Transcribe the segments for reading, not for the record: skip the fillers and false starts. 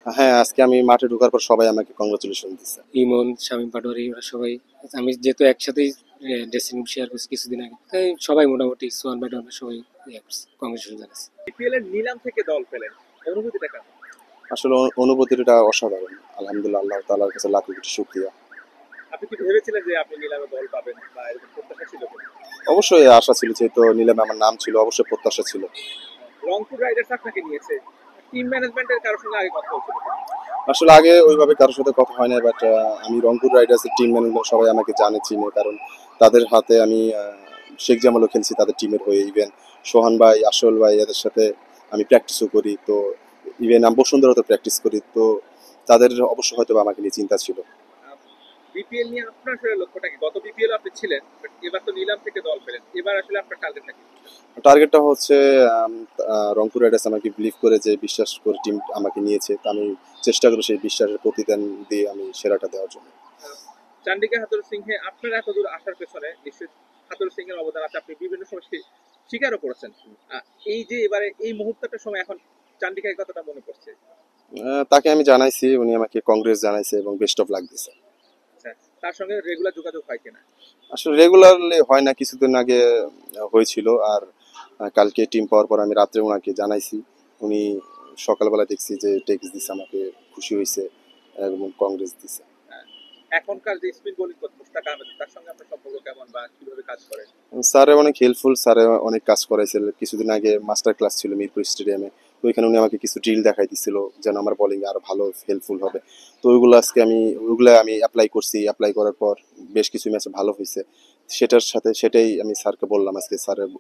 হ্যাঁ, আজকে আমি মাঠে ঢোকার পর সবাই আমাকে কংগ্রাচুলেশন দিছে। ইমন, শামীম পাটোয়ারি ওরা সবাই, আমি যেহেতু একসাথেই ড্রেসিং রুম শেয়ার করছি কিছুদিন আগে, তাই সবাই মোটামুটি সোয়ান বাই আমরা সবাই কংগ্রেচুলেশন জানাচ্ছি। বিপিএল এর নিলাম থেকে দল পেলেন, অনুভূতিটা কেমন? আসলে অনুভূতিটা অসাধারণ। আলহামদুলিল্লাহ, আল্লাহ তাআলার কাছে লাখ কোটি শুকরিয়া। আপনি কি ভেবেছিলেন যে আপনি নিলামে দল পাবেন বা এরকম প্রত্যাশা ছিল কিনা? অবশ্যই আশা ছিল, যেহেতু নিলামে আমার নাম ছিল, অবশ্যই প্রত্যাশা ছিল। রংপুর রাইডার্স আপনাকে নিয়েছে, টিম ম্যানেজমেন্টের কারোর সঙ্গে আগে কথা হয়েছিল কিনা? আসলে আগে ওইভাবে কারোর সাথে কথা হয় না, বাট আমি রংপুর রাইডার্সের টিম ম্যানেজমেন্ট সবাই আমাকে জানে, চিনে, কারণ তাদের হাতে আমি শেখ জামালও খেলছি তাদের টিমের হয়ে। ইভেন সোহান ভাই, আসল ভাই, এদের সাথে আমি প্র্যাকটিসও করি। তো ইভেন আমি বসুন্ধরাতে প্র্যাকটিস করি। তো তাদের অবশ্য হয়তো বা আমাকে নিয়ে চিন্তা ছিল। বিপিএল নিয়ে আপনার আসলে লক্ষ্যটা কি? গত বিপিএল আপনি ছিলেন, বাট এবার তো নিলাম থেকে দল পেলেন, এবার আসলে আপনার টার্গেটটা কি? টার্গেটটা হচ্ছে রংপুর রাইডার্স আমাকে বিলিভ করে, যে বিশ্বাস করে টিম আমাকে নিয়েছে, তো আমি চেষ্টা করবো সেই বিশ্বাসের প্রতিদান দিয়ে আমি সেরাটা দেওয়ার জন্য। চান্ডিকা হাতুরু সিংহে আপনার এত দূর আসার পেছনে নিশ্চয়ই হাতুরু সিং এর অবদান আছে, আপনি বিভিন্ন সময় স্বীকারও করেছেন। এই যে এবারে এই মুহূর্তটার সময় এখন চান্ডিকায় কতটা মনে পড়ছে? তাকে আমি জানাইছি, উনি আমাকে কংগ্রেস জানাইছে এবং বেস্ট অফ লাক দিছে। আচ্ছা, তার সঙ্গে রেগুলার যোগাযোগ হয় কিনা? আসলে রেগুলারলি হয় না, কিছুদিন আগে হয়েছিল। আর কালকে টিম পাওয়ার পর আমি রাত্রে ওনাকে জানাইছি। উনি সকালবেলা দেখছি যে টেক্সট দিছে আমাকে, খুশি হয়েছে এবং কংগ্রেস দিছে। আহ, এখনকার যে spin bowling coach Mushtaq Ahmed, তার সঙ্গে আপনার সম্পর্ক কেমন বা কিভাবে কাজ করেন? স্যারে অনেক হেল্পফুল, স্যারে অনেক কাজ করাইছিল। কিছুদিন আগে মাস্টার ক্লাস ছিল মিরপুর স্টেডিয়ামে, তো ওইখানে উনি আমাকে কিছু ড্রিল দেখাই দিছিল, যেন আমার বোলিং আরো ভালো হেল্পফুল হবে। তো ওইগুলো আজকে ওইগুলো আমি অ্যাপ্লাই করছি। অ্যাপ্লাই করার পর বেশ কিছু ম্যাচে ভালো হয়েছে। সেটাই আমি স্যারকে বললাম, আজকে স্যারের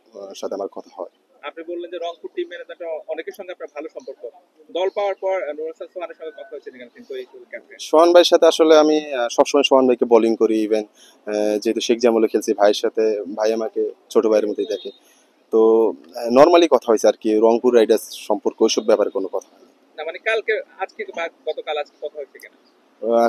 সাথে আমার কথা হয়। আপনি বললেন যে রংপুর টিম ম্যানেজমেন্ট অনেকের সঙ্গে আপনার ভালো সম্পর্ক, দল পাওয়ার পর নুর হাসান সোহানের সঙ্গে কথা হয়েছে কিনা, কিন্তু এই ক্যাপ্টেন? সোহান ভাইয়ের সাথে আসলে আমি সবসময় সোহান ভাইকে বোলিং করি। ইভেন যেহেতু শেখ জামালও খেলছি ভাইয়ের সাথে, ভাই আমাকে ছোট ভাইয়ের মতোই দেখে। তো নর্মালি কথা হয়েছে আর কি, রংপুর রাইডার্স সম্পর্কে ওইসব ব্যাপারে কোনো কথা হয়নি। না মানে কালকে, আজকে বা গতকাল আজকে কথা হয়েছে কিনা?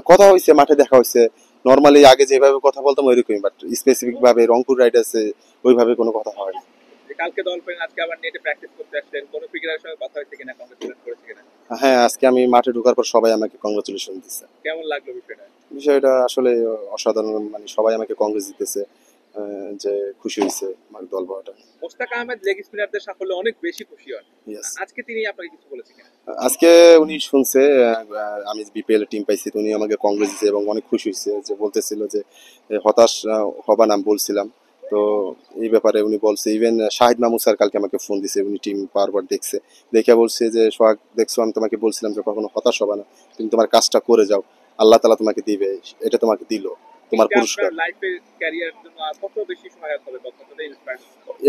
কথা হয়েছে, মাঠে দেখা হয়েছে। নর্মালি আগে যেভাবে কথা বলতাম ওইরকমই, বাট স্পেসিফিক ভাবে রংপুর রাইডার্সে ওইভাবে কোনো কথা হয়নি। যে কালকে দল পেলেন, আজকে আবার নেটে প্র্যাকটিস করতে আসলেন, কোনো ক্রিকেটারের সঙ্গে কথা হয়েছে কিনা, কংগ্রেচুলেট করেছে কিনা? হ্যাঁ, আজকে আমি মাঠে ঢোকার পর সবাই আমাকে কংগ্রাচুলেশন দিচ্ছে। কেমন লাগলো বিষয়টা? বিষয়টা আসলে অসাধারণ, মানে সবাই আমাকে কংগ্রেস দিতেছে, যে খুশি হয়েছে আমার দল পাওয়াটা। মোস্তাক আহমেদ লেগ স্পিনারদের সাফল্য অনেক বেশি খুশি হন, ইয়েস। আজকে তিনি আপনাকে কিছু বলেছে কিনা? আজকে উনি শুনছে আমি বিপিএল টিম পাইছি, তো উনি আমাকে কংগ্রেস দিচ্ছে এবং অনেক খুশি হয়েছে, যে বলতেছিল যে হতাশ হবা না বলছিলাম। তো এই ব্যাপারে উনি বলছে। ইভেন শাহিদ মাহমুদ স্যার কালকে আমাকে ফোন দিছে, উনি টিম পাওয়ার পর দেখছে, দেখে বলছে যে সোহাগ দেখছো, আমি তোমাকে বলছিলাম যে কখনো হতাশ হবা না, তুমি তোমার কাজটা করে যাও, আল্লাহ তালা তোমাকে দিবে, এটা তোমাকে দিল তোমার এটা আপনার পুরস্কার। লাইফে ক্যারিয়ারের জন্য আর কত বেশি সহায়ক হবে বা কতটা ইন্সপায়ার?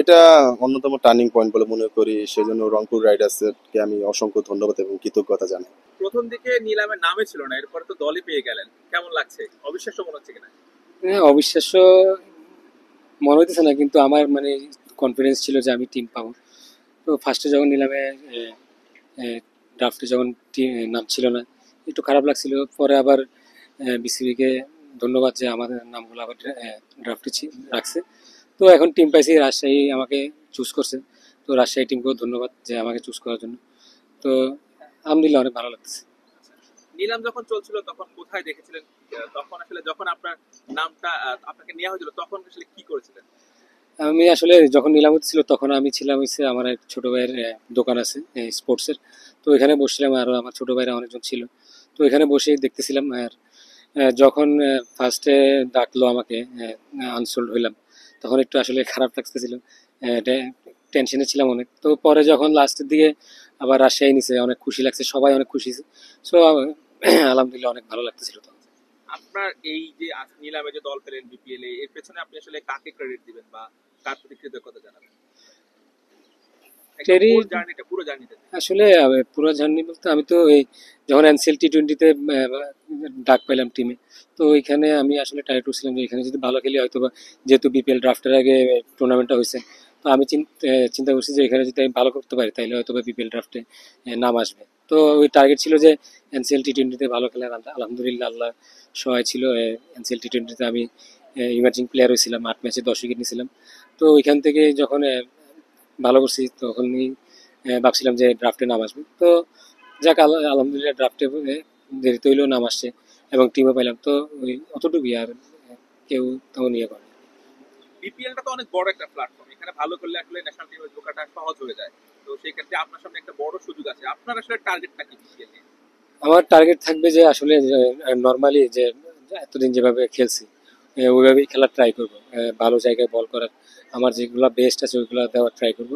এটা অন্যতম টার্নিং পয়েন্ট বলে মনে করি, সেজন্য রংপুর রাইডার্সকে আমি অসংখ্য ধন্যবাদ এবং কৃতজ্ঞতা জানাই। প্রথম দিকে নিলামে নামে ছিল না, এরপরে তো দলই পেয়ে গেলেন, কেমন লাগছে? অবিশ্বাস্য মনে হচ্ছে কিনা? হ্যাঁ, অবিশ্বাস্য মনে হইতেছে না, কিন্তু আমার মানে কনফিডেন্স ছিল যে আমি টিম পাবো। তো ফার্স্টে যখন নিলামে ড্রাফটে যখন নাম ছিল না, একটু খারাপ লাগছিল। পরে আবার বিসিবিকে ধন্যবাদ যে আমাদের নামগুলো আবার ড্রাফটে রাখছে। তো এখন টিম পাইছি, রাজশাহী আমাকে চুজ করছে। তো রাজশাহী টিমকেও ধন্যবাদ যে আমাকে চুজ করার জন্য। তো আলহামদুলিল্লাহ অনেক ভালো লাগতেছে। নিলাম যখন চলছিল তখন কোথায় দেখেছিলেন? তখন আসলে যখন আপনার নামটা আপনাকে নেওয়া হয়েছিল তখন আসলে কি করেছিলেন? আমি আসলে যখন নিলাম ছিল তখন আমি ছিলাম হচ্ছে আমার এক ছোট ভাইয়ের দোকান আছে স্পোর্টসের। তো এখানে বসছিলাম, আরও আমার ছোট ভাইরা অনেকজন ছিল। তো এখানে বসে দেখতেছিলাম। আর যখন ফার্স্টে ডাকলো আমাকে, আনসোল্ড হইলাম, তখন একটু আসলে খারাপ লাগতেছিল, টেনশনে ছিলাম অনেক। তো পরে যখন লাস্টের দিকে আবার রাজশাহী নিছে, অনেক খুশি লাগছে, সবাই অনেক খুশি। সো আলহামদুলিল্লাহ অনেক ভালো লাগতেছিল তখন। আপনার এই যে নিলামে যে দল পেলেন বিপিএল এর পেছনে আপনি আসলে কাকে ক্রেডিট দিবেন বা কার প্রতি কৃতজ্ঞতা জানাবেন? একদম ক্রেডিট পুরো জার্নিটা। আসলে পুরো জার্নি বলতে আমি তো এই যখন এনসিএল টি-20-তে ডাক পেলাম টিমে, তো ওইখানে আমি আসলে টার্গেট করছিলাম যে এখানে যদি ভালো খেলি হয়তো বা, যেহেতু বিপিএল ড্রাফটের আগে টুর্নামেন্টটা হয়েছে, তো আমি চিন্তা করছি যে এখানে যদি আমি ভালো করতে পারি তাহলে হয়তো বা বিপিএল ড্রাফটে নাম আসবে। তো ওই টার্গেট ছিল যে এনসিএল টি-20তে ভালো খেলার। আলহামদুলিল্লাহ আল্লাহ সহায় ছিল। এনসিএল টি-20তে আমি ইমার্জিং প্লেয়ার হয়েছিলাম, 8 ম্যাচে 10 উইকেট নিয়েছিলাম। তো ওইখান থেকে যখন ভালো করছি তখনই ভাবছিলাম যে ড্রাফটে নাম আসবে। তো যাক আলহামদুলিল্লাহ ড্রাফটে দেরিতে হইলেও নাম আসছে এবং টিমও পাইলাম, তো ওই অতটুকুই, আর কেউ তেমন ইয়ে করে না। বিপিএলটা তো অনেক বড় একটা প্ল্যাটফর্ম, এখানে ভালো করলে আসলে ন্যাশনাল টিমে ঢোকাটা সহজ হয়ে যায়। তো সেই ক্ষেত্রে আপনার সামনে একটা বড় সুযোগ আছে, আপনার আসলে টার্গেটটা কি বিপিএল এ? আমার টার্গেট থাকবে যে আসলে নর্মালি যে এতদিন যেভাবে খেলছি ওইভাবেই খেলার ট্রাই করব, ভালো জায়গায় বল করার, আমার যেগুলো বেস্ট আছে ওইগুলো দেওয়ার ট্রাই করব।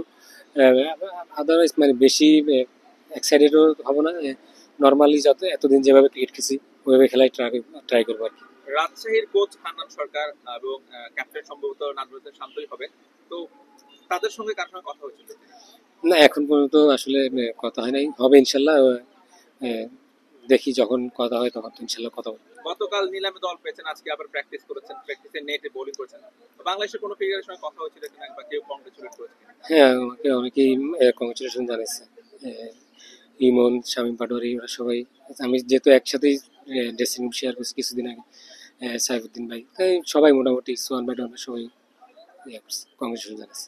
আদারওয়াইজ মানে বেশি এক্সাইটেডও হব না, নর্মালি যত এতদিন যেভাবে ক্রিকেট খেলছি ওইভাবে খেলায় ট্রাই করবো আর কি। রাজশাহীর কোচ হান্নান সরকার এবং ক্যাপ্টেন সম্ভবত নাজমুল শান্তই হবে, তো তাদের সঙ্গে কার সঙ্গে কথা হয়েছিল? না, এখন পর্যন্ত আসলে কথা হয় নাই, হবে ইনশাল্লাহ। আহ, দেখি যখন কথা হয় তখন তো ইনশাল্লাহ কথা বলবো। গতকাল নিলামে দল পেয়েছেন, আজকে আবার প্র্যাকটিস করেছেন, প্র্যাকটিসে নেটে বোলিং করেছেন। তো বাংলাদেশের কোনো প্লেয়ারের সঙ্গে কথা হয়েছিল কিনা বা কেউ কংগ্রেচুলেট করেছে কিনা? হ্যাঁ, আমাকে অনেকেই কংগ্রেচুলেশন জানাইছে, ইমন, শামীম পাটোয়ারি, ওরা সবাই। আমি যেহেতু একসাথেই ড্রেসিং রুম শেয়ার করছি কিছুদিন আগে, সাইফুদ্দিন ভাই, তাই সবাই মোটামুটি সোহান ভাই টন ভাই সবাই কংগ্রেচুলেশন জানাইছে।